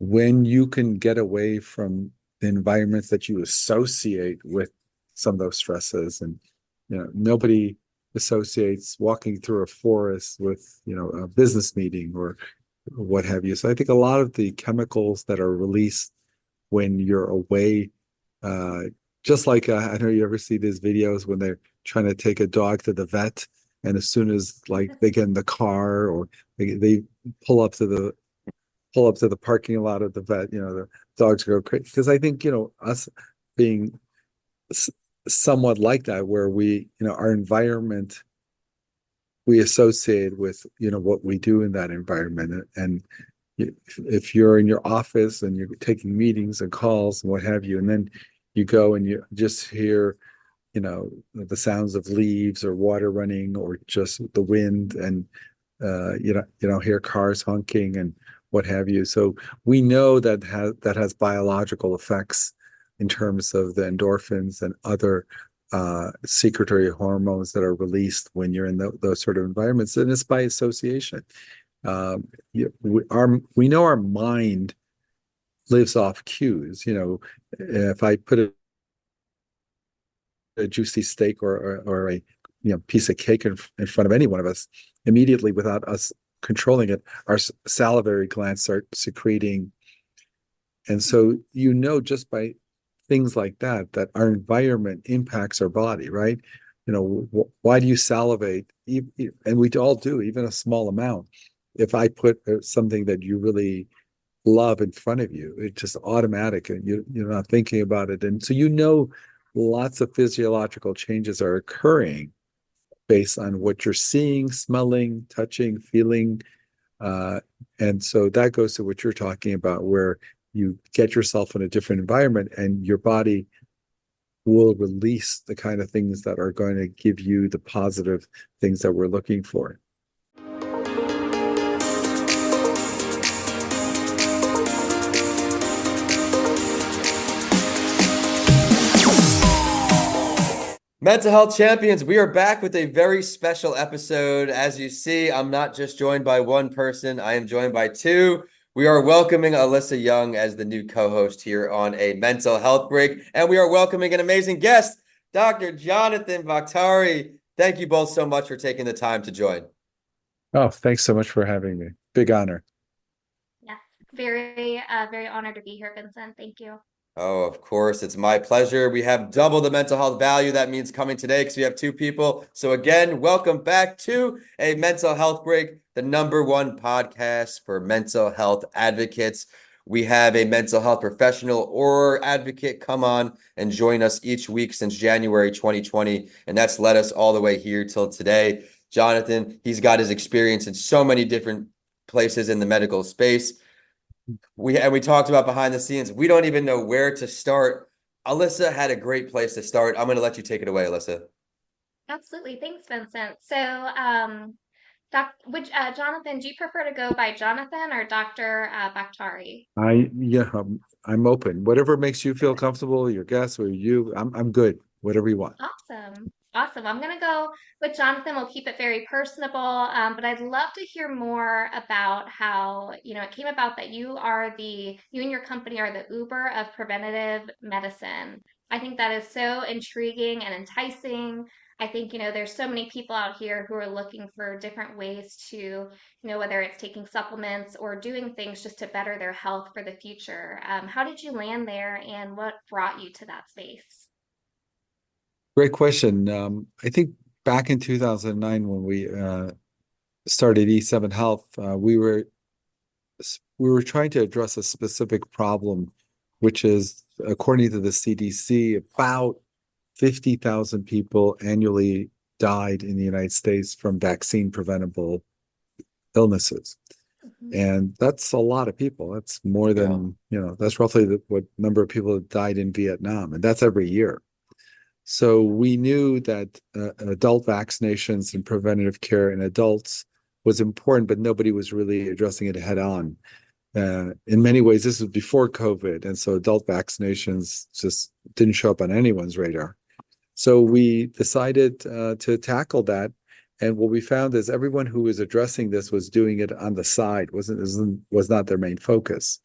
when you can get away from the environments that you associate with some of those stresses, and nobody associates walking through a forest with a business meeting or what have you. So I think a lot of the chemicals that are released when you're away, uh, just like I know you ever see these videos when they're trying to take a dog to the vet, and as soon as like they get in the car or they pull up to the parking lot of the vet, the dogs go crazy. Because I think us being somewhat like that, where we our environment, we associate with what we do in that environment. And if you're in your office and you're taking meetings and calls and what have you, and then you go and you just hear the sounds of leaves or water running or just the wind, and hear cars honking and what have you. So we know that has biological effects in terms of the endorphins and other secretory hormones that are released when you're in those sort of environments, and it's by association. We know our mind lives off cues. If I put a juicy steak or a piece of cake in front of any one of us, immediately without us controlling it, our salivary glands start secreting. And so just by things like that our environment impacts our body, right? Why do you salivate? And we all do, even a small amount. If I put something that you really love in front of you, it's just automatic, and you're not thinking about it. And so lots of physiological changes are occurring based on what you're seeing, smelling, touching, feeling. And so that goes to what you're talking about, where you get yourself in a different environment and your body will release the kind of things that are going to give you the positive things that we're looking for. Mental health champions, we are back with a very special episode. As you see, I'm not just joined by one person, I am joined by two. We are welcoming Alyssa Young as the new co-host here on A Mental Health Break, and we are welcoming an amazing guest, Dr. Jonathan Baktari. Thank you both so much for taking the time to join. Oh, thanks so much for having me. Big honor. Yes, very, very honored to be here, Vincent. Thank you. Oh, of course. It's my pleasure. We have double the mental health value. That means coming today because we have two people. So again, welcome back to A Mental Health Break, the #1 podcast for mental health advocates. We have a mental health professional or advocate come on and join us each week since January 2020. And that's led us all the way here till today. Jonathan, he's got his experience in so many different places in the medical space. We talked about behind the scenes. We don't even know where to start. Alyssa had a great place to start. I'm going to let you take it away, Alyssa. Absolutely. Thanks, Vincent. So, Jonathan, do you prefer to go by Jonathan or Dr. Baktari? I'm open. Whatever makes you feel comfortable, your guests or you, I'm good. Whatever you want. Awesome. Awesome. I'm going to go with Jonathan. We'll keep it very personable, but I'd love to hear more about how, it came about that you and your company are the Uber of Preventative Medicine. I think that is so intriguing and enticing. I think, there's so many people out here who are looking for different ways to, whether it's taking supplements or doing things just to better their health for the future. How did you land there, and what brought you to that space? Great question. I think back in 2009 when we started E7 Health, we were trying to address a specific problem, which is, according to the CDC, about 50,000 people annually died in the United States from vaccine preventable illnesses. And that's a lot of people. That's more than, that's roughly what number of people that died in Vietnam. And that's every year. So we knew that adult vaccinations and preventative care in adults was important, but nobody was really addressing it head on. In many ways, this was before COVID, and so adult vaccinations just didn't show up on anyone's radar. So we decided to tackle that. And what we found is everyone who was addressing this was doing it on the side, was not their main focus.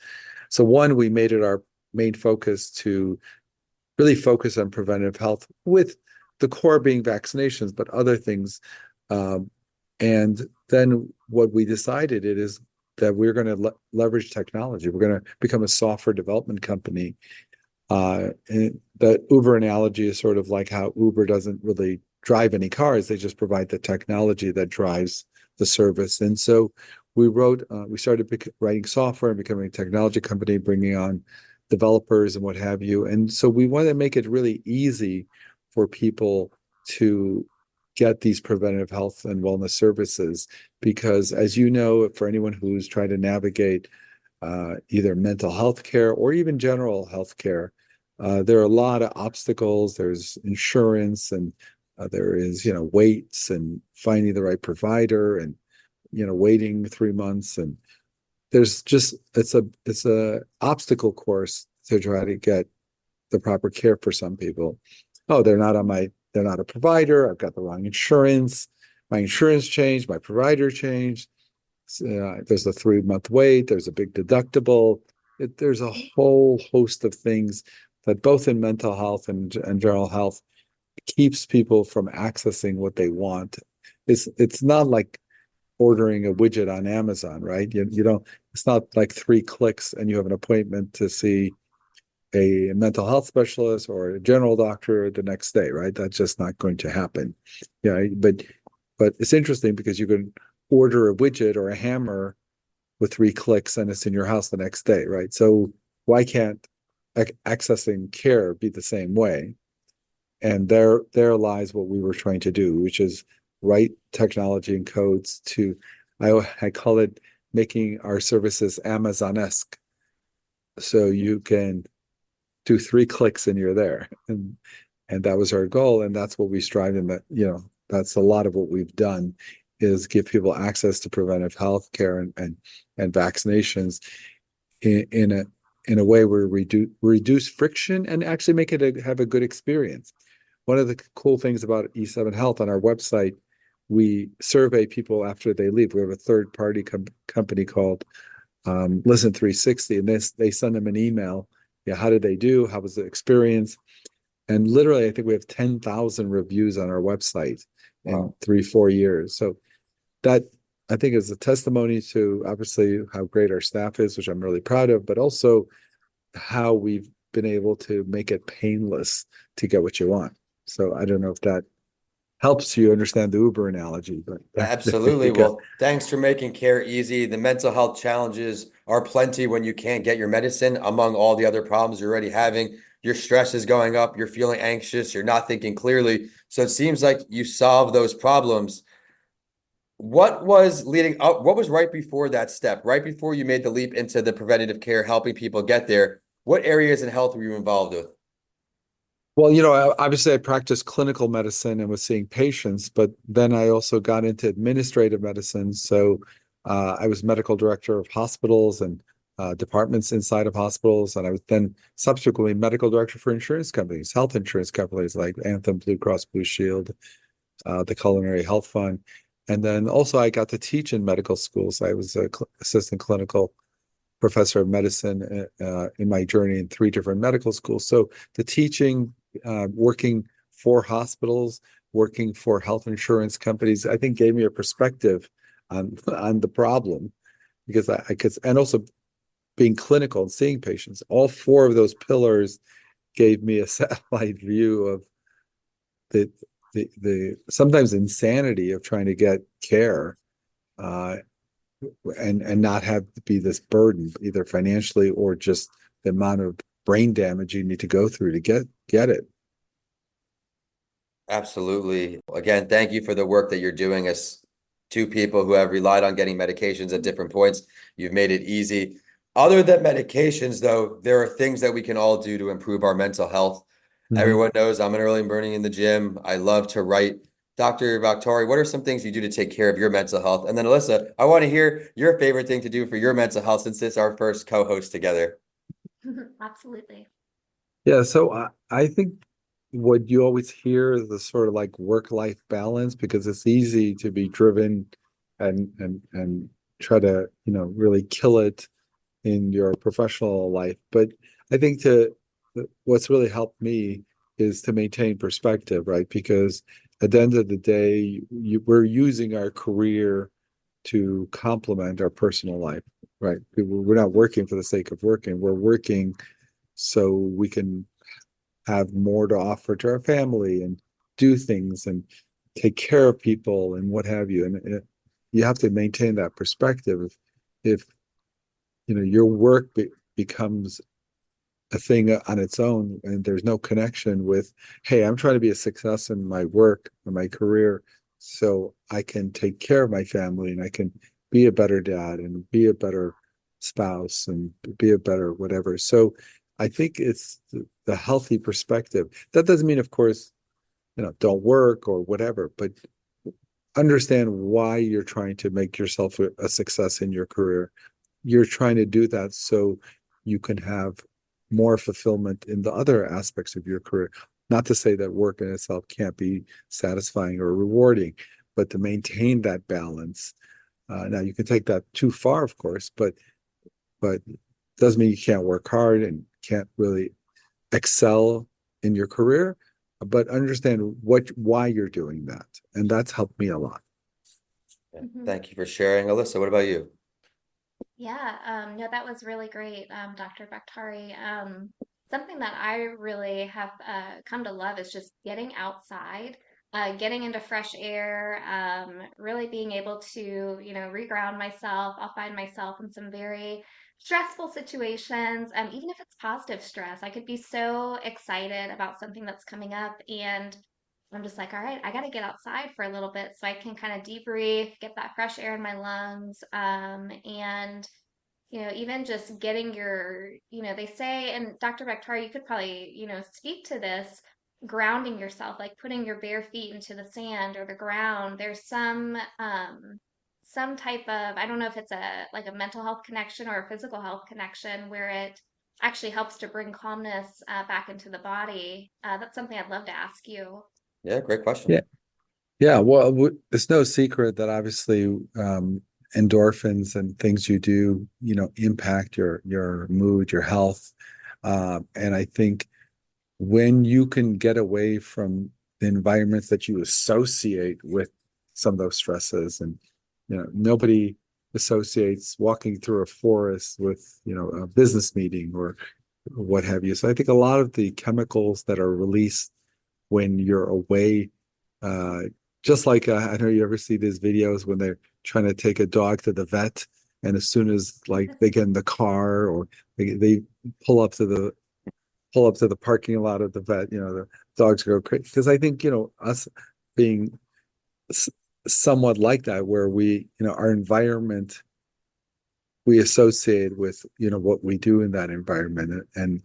So one, we made it our main focus to really focus on preventive health, with the core being vaccinations, but other things. And then what we decided it is that we're going to leverage technology. We're going to become a software development company. And the Uber analogy is sort of like how Uber doesn't really drive any cars. They just provide the technology that drives the service. And so we started writing software and becoming a technology company, bringing on developers and what have you. And so we want to make it really easy for people to get these preventive health and wellness services, because as you know, for anyone who's trying to navigate either mental health care or even general health care, there are a lot of obstacles. There's insurance, and there is, waits and finding the right provider, and, waiting 3 months. And there's just, it's a obstacle course to try to get the proper care for some people. Oh, they're not a provider. I've got the wrong insurance. My insurance changed. My provider changed. There's a 3-month wait. There's a big deductible. There's a whole host of things that both in mental health and general health keeps people from accessing what they want. It's not like ordering a widget on Amazon, right? You don't. It's not like 3 clicks and you have an appointment to see a mental health specialist or a general doctor the next day, right? That's just not going to happen. Yeah, but it's interesting because you can order a widget or a hammer with 3 clicks and it's in your house the next day, right? So why can't accessing care be the same way? And there lies what we were trying to do, which is write technology and codes to, I call it making our services Amazon-esque. So you can do 3 clicks and you're there. And that was our goal. And that's what we strive in. That, that's a lot of what we've done, is give people access to preventive health care and vaccinations in a way where we reduce friction and actually make it have a good experience. One of the cool things about E7 Health on our website, we survey people after they leave. We have a third-party company called Listen 360, and they send them an email. Yeah, how did they do? How was the experience? And literally, I think we have 10,000 reviews on our website in 3-4 years. So that, I think, is a testimony to obviously how great our staff is, which I'm really proud of, but also how we've been able to make it painless to get what you want. So I don't know if that helps you understand the Uber analogy, but absolutely. Well, thanks for making care easy. The mental health challenges are plenty when you can't get your medicine, among all the other problems you're already having. Your stress is going up, you're feeling anxious, you're not thinking clearly. So it seems like you solve those problems. What was leading up? What was right before that step, right before you made the leap into the preventative care, helping people get there? What areas in health were you involved with? Well, obviously I practiced clinical medicine and was seeing patients, but then I also got into administrative medicine. So I was medical director of hospitals and departments inside of hospitals. And I was then subsequently medical director for insurance companies, health insurance companies like Anthem, Blue Cross Blue Shield, the Culinary Health Fund. And then also I got to teach in medical schools. I was an assistant clinical professor of medicine in my journey in 3 different medical schools. So the teaching, working for hospitals, working for health insurance companies, I think gave me a perspective on the problem, because I could, and also being clinical and seeing patients, all 4 of those pillars gave me a satellite view of the sometimes insanity of trying to get care, and not have to be this burden, either financially or just the amount of brain damage you need to go through to get it. Absolutely. Again, thank you for the work that you're doing as 2 people who have relied on getting medications at different points. You've made it easy. Other than medications, though, there are things that we can all do to improve our mental health. Mm-hmm. Everyone knows I'm an early burning in the gym. I love to write. Dr. Baktari, what are some things you do to take care of your mental health? And then Alyssa, I want to hear your favorite thing to do for your mental health, since it's our first co-host together. Absolutely. Yeah, so I think what you always hear is the sort of like work-life balance, because it's easy to be driven and try to, really kill it in your professional life. But I think what's really helped me is to maintain perspective, right? Because at the end of the day, we're using our career to complement our personal life, right? We're not working for the sake of working. We're working so we can have more to offer to our family and do things and take care of people and what have you. And you have to maintain that perspective. If your work becomes a thing on its own and there's no connection with, hey, I'm trying to be a success in my work or my career so I can take care of my family and I can be a better dad and be a better spouse and be a better whatever. So I think it's the healthy perspective. That doesn't mean, of course, don't work or whatever, but understand why you're trying to make yourself a success in your career. You're trying to do that so you can have more fulfillment in the other aspects of your career. Not to say that work in itself can't be satisfying or rewarding, but to maintain that balance. Now you can take that too far, of course, but doesn't mean you can't work hard and can't really excel in your career, but understand why you're doing that. And that's helped me a lot. Thank you for sharing. Alyssa, what about you? Yeah, no, that was really great, Dr. Baktari. Something that I really have come to love is just getting outside, getting into fresh air, really being able to, reground myself. I'll find myself in some very stressful situations, even if it's positive stress. I could be so excited about something that's coming up, and I'm just like, all right, I got to get outside for a little bit so I can kind of debrief, get that fresh air in my lungs, and even just getting they say, and Dr. Baktari, you could probably, speak to this, grounding yourself, like putting your bare feet into the sand or the ground. There's some type of, I don't know if it's like a mental health connection or a physical health connection where it actually helps to bring calmness back into the body. That's something I'd love to ask you. Yeah, great question. Yeah. Well, it's no secret that obviously endorphins and things you do, impact your mood, your health. And I think when you can get away from the environments that you associate with some of those stresses, and nobody associates walking through a forest with a business meeting or what have you. So I think a lot of the chemicals that are released when you're away, just like I know you ever see these videos when they're trying to take a dog to the vet, and as soon as like they get in the car or they pull up to the parking lot of the vet, the dogs go crazy. Because I think us being somewhat like that, where we our environment, we associate with what we do in that environment. And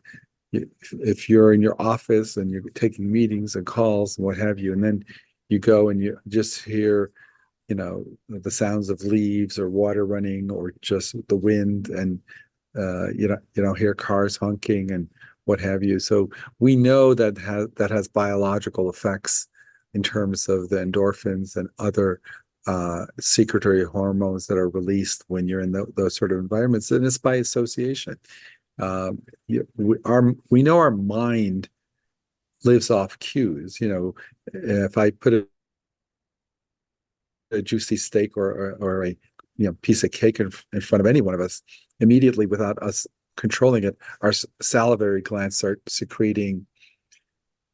if you're in your office and you're taking meetings and calls and what have you, and then you go and you just hear the sounds of leaves or water running or just the wind, and you don't hear cars honking and what have you. So we know that has biological effects in terms of the endorphins and other secretory hormones that are released when you're in those sort of environments, and it's by association. We know our mind lives off cues. If I put a juicy steak or a piece of cake in front of any one of us, immediately without us controlling it, our salivary glands start secreting.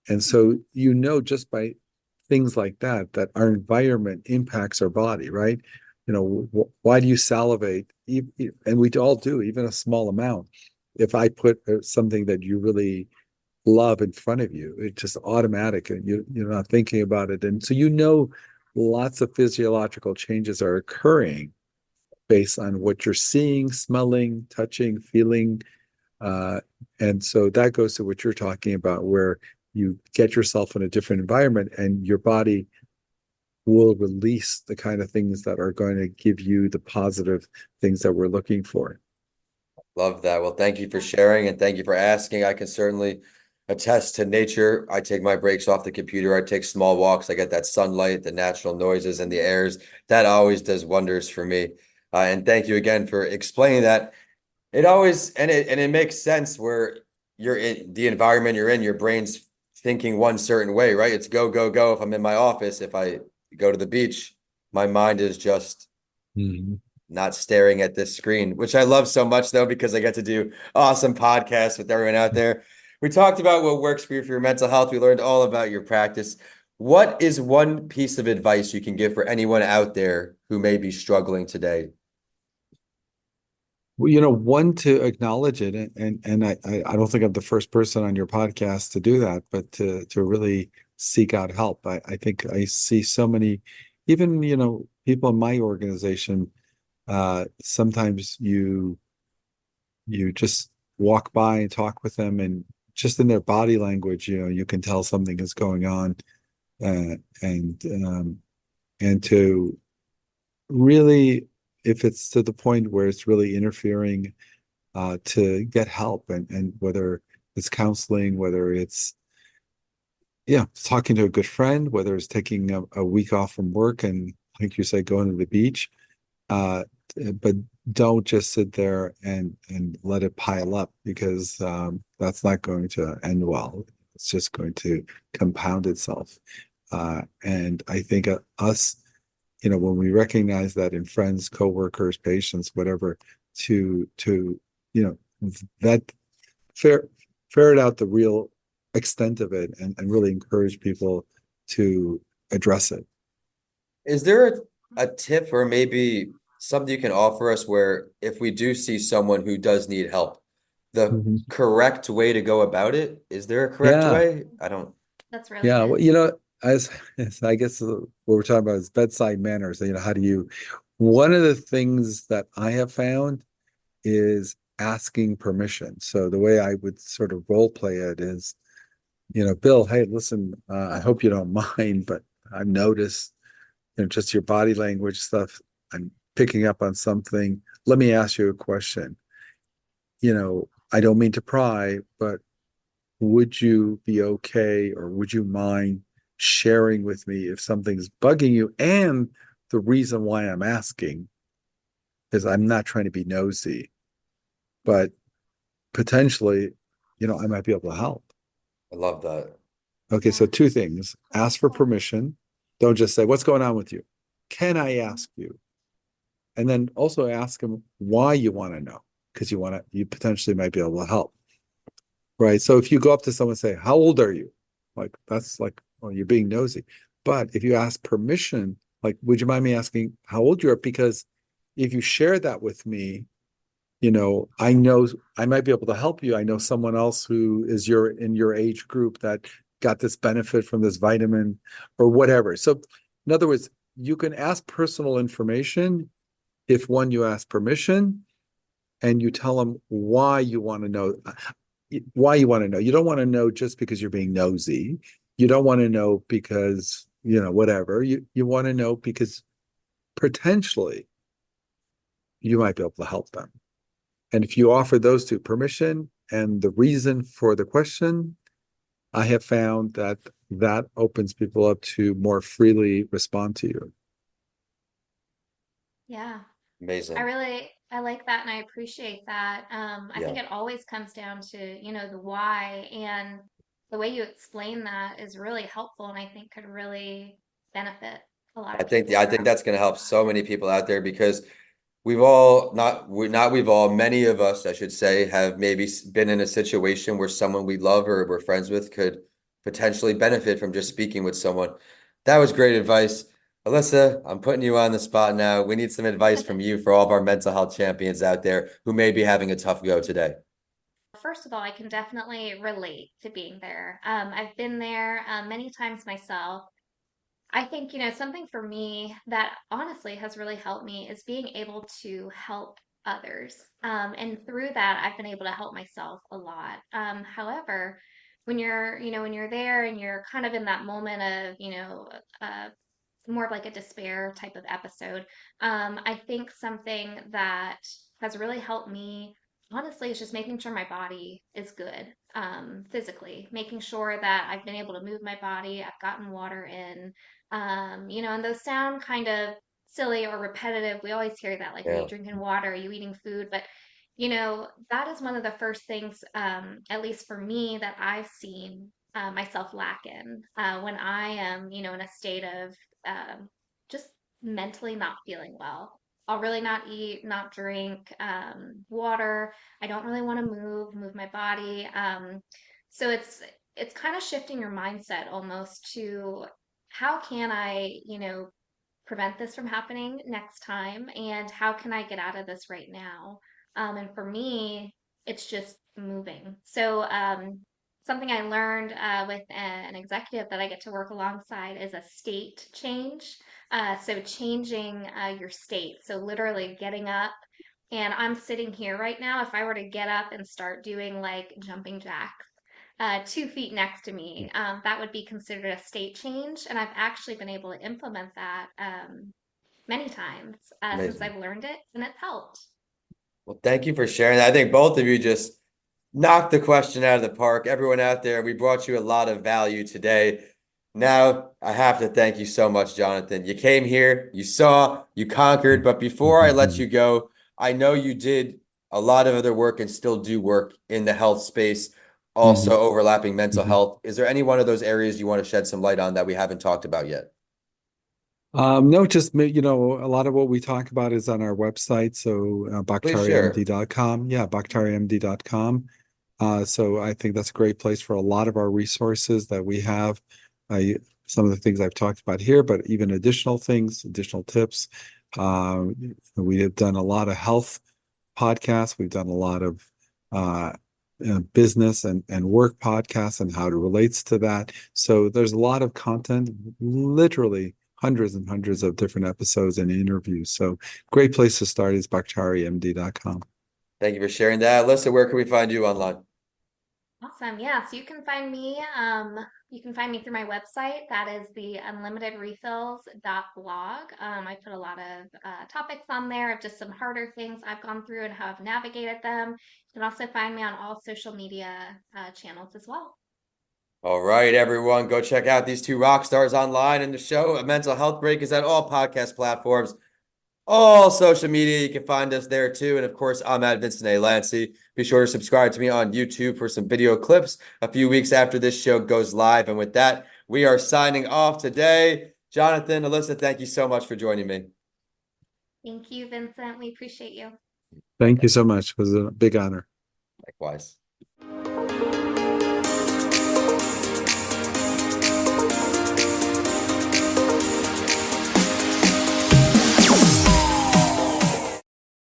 And so just by things like that our environment impacts our body, right? Why do you salivate? And we all do, even a small amount. If I put something that you really love in front of you, it's just automatic, and you're not thinking about it. And so lots of physiological changes are occurring based on what you're seeing, smelling, touching, feeling. And so that goes to what you're talking about, where you get yourself in a different environment and your body will release the kind of things that are going to give you the positive things that we're looking for. Love that. Well, thank you for sharing and thank you for asking. I can certainly attest to nature. I take my breaks off the computer. I take small walks. I get that sunlight, the natural noises and the airs. That always does wonders for me. And thank you again for explaining that It always and it makes sense where you're in the environment you're in, your brain's thinking one certain way, right? It's go, go, go. If I'm in my office, if I go to the beach, my mind is just Mhm. not staring at this screen, which I love so much though, because I get to do awesome podcasts with everyone out there. We talked about what works for your mental health. We learned all about your practice. What is one piece of advice you can give for anyone out there who may be struggling today? Well, one to acknowledge it, and I don't think I'm the first person on your podcast to do that, but to really seek out help. I think I see so many, even people in my organization. Sometimes you just walk by and talk with them, and just in their body language, you can tell something is going on, uh, and um, and to really, if it's to the point where it's really interfering, to get help, and whether it's counseling, whether it's talking to a good friend, whether it's taking a week off from work and, like you say, going to the beach, uh, but don't just sit there and let it pile up, because that's not going to end well. It's just going to compound itself. And I think us, when we recognize that in friends, coworkers, patients, whatever, to that fer ferret out the real extent of it, and really encourage people to address it. Is there a tip or maybe something you can offer us where if we do see someone who does need help, the Mhm. correct way to go about it? Is there a correct Yeah. way? I don't. That's really Yeah, well, good. as I guess what we're talking about is bedside manners. How do you? One of the things that I have found is asking permission. So the way I would sort of role play it is, Bill, hey, listen, I hope you don't mind, but I've noticed, just your body language stuff. I'm picking up on something. Let me ask you a question. I don't mean to pry, but would you be okay, or would you mind sharing with me if something's bugging you? And the reason why I'm asking is I'm not trying to be nosy, but potentially, I might be able to help. I love that. Okay, so Yeah. two things: ask for permission. Don't just say, "What's going on with you?" Can I ask you? And then also ask them why you want to know, because you potentially might be able to help. Right. So if you go up to someone and say, "How old are you?" Like, that's like, well, you're being nosy. But if you ask permission, like, would you mind me asking how old you are? Because if you share that with me, I know I might be able to help you. I know someone else who is in your age group that got this benefit from this vitamin or whatever. So in other words, you can ask personal information if, one, you ask permission, and you tell them why you want to know. Why you want to know. You don't want to know just because you're being nosy. You don't want to know because, whatever. You want to know because potentially you might be able to help them. And if you offer those two, permission and the reason for the question, I have found that that opens people up to more freely respond to you. Yeah. Amazing. I like that and I appreciate that. I Yeah. think it always comes down to, the why, and the way you explain that is really helpful and I think could really benefit a lot of people I think around. that's going to help so many people out there because we've all not we've all many of us I should say have maybe been in a situation where someone we love or we're friends with could potentially benefit from just speaking with someone. That was great advice. Alyssa, I'm putting you on the spot now. We need some advice from you for all of our mental health champions out there who may be having a tough go today. First of all, I can definitely relate to being there. I've been there many times myself. I think, something for me that honestly has really helped me is being able to help others. And through that, I've been able to help myself a lot. However, when you're there and you're kind of in that moment of, uh, more of like a despair type of episode. I think something that has really helped me, honestly, is just making sure my body is good, physically, making sure that I've been able to move my body, I've gotten water in, and those sound kind of silly or repetitive. We always hear that, like, are you Yeah. drinking water? Are you eating food? But that is one of the first things, at least for me, that I've seen myself lack in when I am, in a state of just mentally not feeling well. I'll really not eat, not drink water. I don't really want to move my body. So it's kind of shifting your mindset almost to how can I, prevent this from happening next time, and how can I get out of this right now? And for me, it's just moving. So something I learned with an executive that I get to work alongside is a state change. So changing your state. So literally getting up. And I'm sitting here right now. If I were to get up and start doing like jumping jacks 2 feet next to me, that would be considered a state change. And I've actually been able to implement that many times since Amazing. I've learned it, and it's helped. Well, thank you for sharing that. I think both of you just knocked the question out of the park. Everyone out there, we brought you a lot of value today. Now, I have to thank you so much, Jonathan. You came here, you saw, you conquered. But before I let you go, I know you did a lot of other work and still do work in the health space, also overlapping mental health. Is there any one of those areas you want to shed some light on that we haven't talked about yet? No, just a lot of what we talk about is on our website. So Please share. BaktariMD.com. Yeah, BaktariMD.com. So I think that's a great place for a lot of our resources that we have. Some of the things I've talked about here, but even additional things, additional tips. We have done a lot of health podcasts. We've done a lot of business and work podcasts and how it relates to that. So there's a lot of content, literally hundreds and hundreds of different episodes and interviews. So great place to start is BaktariMD.com. Thank you for sharing that. Alyssa, where can we find you online? Awesome. Yeah. So you can find me. You can find me through my website. That is the unlimitedrefills.blog. I put a lot of topics on there of just some harder things I've gone through and how I've navigated them. You can also find me on all social media channels as well. All right, everyone, go check out these two rock stars online. And the show, A Mental Health Break, is at all podcast platforms, all social media. You can find us there too. And of course, I'm at Vincent A. Lanci. Be sure to subscribe to me on YouTube for some video clips a few weeks after this show goes live. And with that, we are signing off today. Jonathan, Alyssa, thank you so much for joining me. Thank you, Vincent. We appreciate you. Thank you so much. It was a big honor. Likewise.